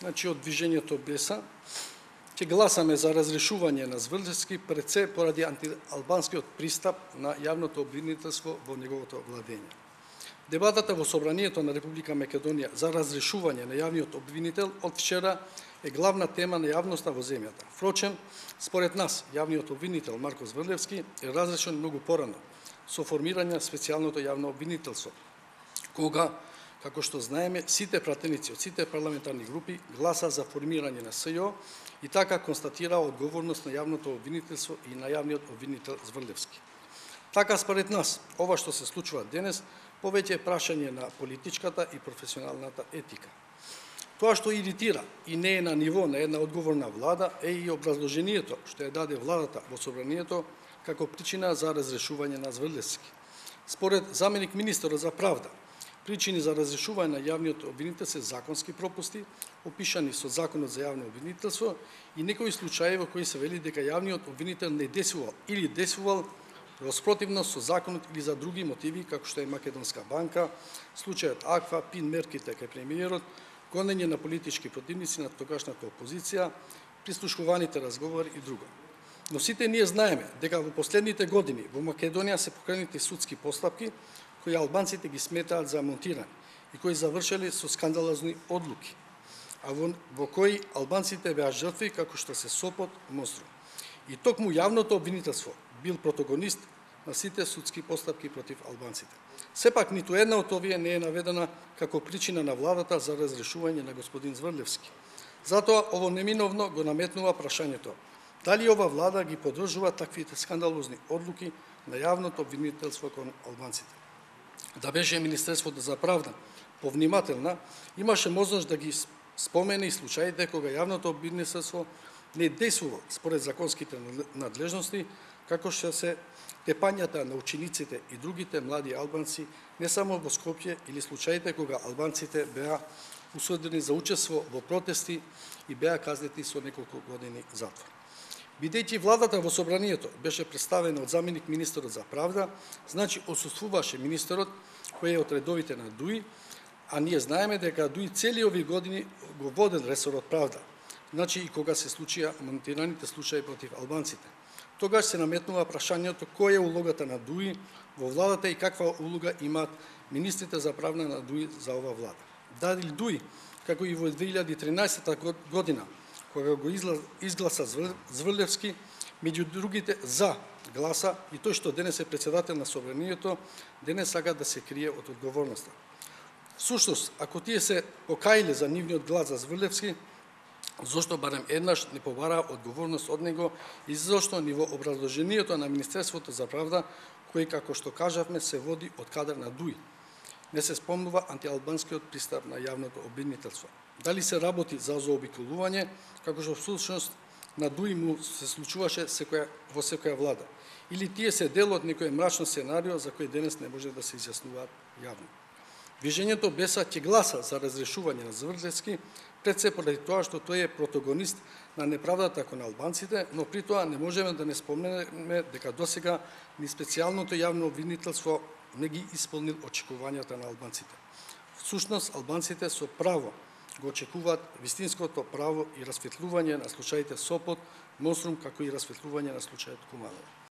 Значи, од движењето Беса ќе гласаме за разрешување на Зврлевски пред се поради антиалбанскиот пристап на јавното обвинителство во неговото владење. Дебатата во Собранието на Република Македонија за разрешување на јавниот обвинител од вчера е главна тема на јавноста во земјата. Впрочем, според нас, јавниот обвинител Марко Зврлевски е разрешен многу порано со формирање специјалното јавно обвинителство, кога, како што знаеме, сите пратеници од сите парламентарни групи гласа за формирање на СЈО и така констатира одговорност на јавното обвинителство и на јавниот обвинител Зврлевски. Така, според нас, ова што се случува денес, повеќе е прашање на политичката и професионалната етика. Тоа што иритира и не е на ниво на една одговорна влада е и образложението што ја даде владата во Собранието како причина за разрешување на Зврлевски. Според заменик министерот за правда, причини за разрешување на јавниот обвинител се законски пропусти, опишани со Законот за јавно обвинителство и некои случаи во кои се вели дека јавниот обвинител не действувал или действувал во спротивност со законот или за други мотиви, како што е Македонска банка, случајот Аква, пин мерките кај премиерот, гонење на политички противници на тогашната опозиција, прислушуваните разговори и друго. Но сите ние знаеме дека во последните години во Македонија се покренати судски постапки кои албанците ги сметаат за монтирани и кои завршили со скандалозни одлуки, а во кои албанците беа жртви како што се Сопот, Мострум. И токму јавното обвинителство бил протагонист на сите судски постапки против албанците. Сепак, ниту една од овие не е наведена како причина на владата за разрешување на господин Зврлевски. Затоа, ово неминовно го наметнува прашањето: дали ова влада ги поддржува таквите скандалозни одлуки на јавното обвинителство кон албанците? Да беше Министерството за правда повнимателна, имаше можност да ги спомене и случаите кога јавното обвинителство не действува според законските надлежности, како што се тепањата на учениците и другите млади албанци не само во Скопје или случаите кога албанците беа осудени за учество во протести и беа казнети со неколку години затвор. Бидејќи владата во Собранието беше представена од заменик министерот за правда, значи отсуствуваше министерот кој е од редовите на ДУИ, а ние знаеме дека ДУИ цели овие години го водел ресорот правда, значи и кога се случија монтираните случаи против албанците. Тогаш се наметнува прашањето која е улогата на ДУИ во владата и каква улога имаат министрите за правна на ДУИ за ова влада. Дали ДУИ, како и во 2013 година, кога го изгласа Зврлевски, меѓу другите за гласа и тој што денес е председател на Собранието, денес сака да се крие од одговорноста. Всушност, ако тие се покаиле за нивниот глас за Зврлевски, зошто барем еднаш не побара одговорност од него и зошто ни во образложението на Министерството за правда, кој, како што кажавме, се води од кадар на ДУИ, не се спомнува антиалбанскиот пристап на јавното обвинителство. Дали се работи за заобиколување, како што всушност на ДУИ му се случуваше во секоја влада, или тие се дел од некој мрачно сценарио за кој денес не може да се изјаснуваат јавно. Движењето Беса ќе гласа за разрешување на Зврлевски, пред се поради тоа што тој е протагонист на неправдата кон албанците, но при тоа не можеме да не спомнеме дека досега ни специјалното јавно обвинителство не ги исполнил очекувањата на албанците. Всушност, албанците со право го очекуваат вистинското право и расветлување на случаите Сопот, Мострум, како и расветлување на случајот Куманово.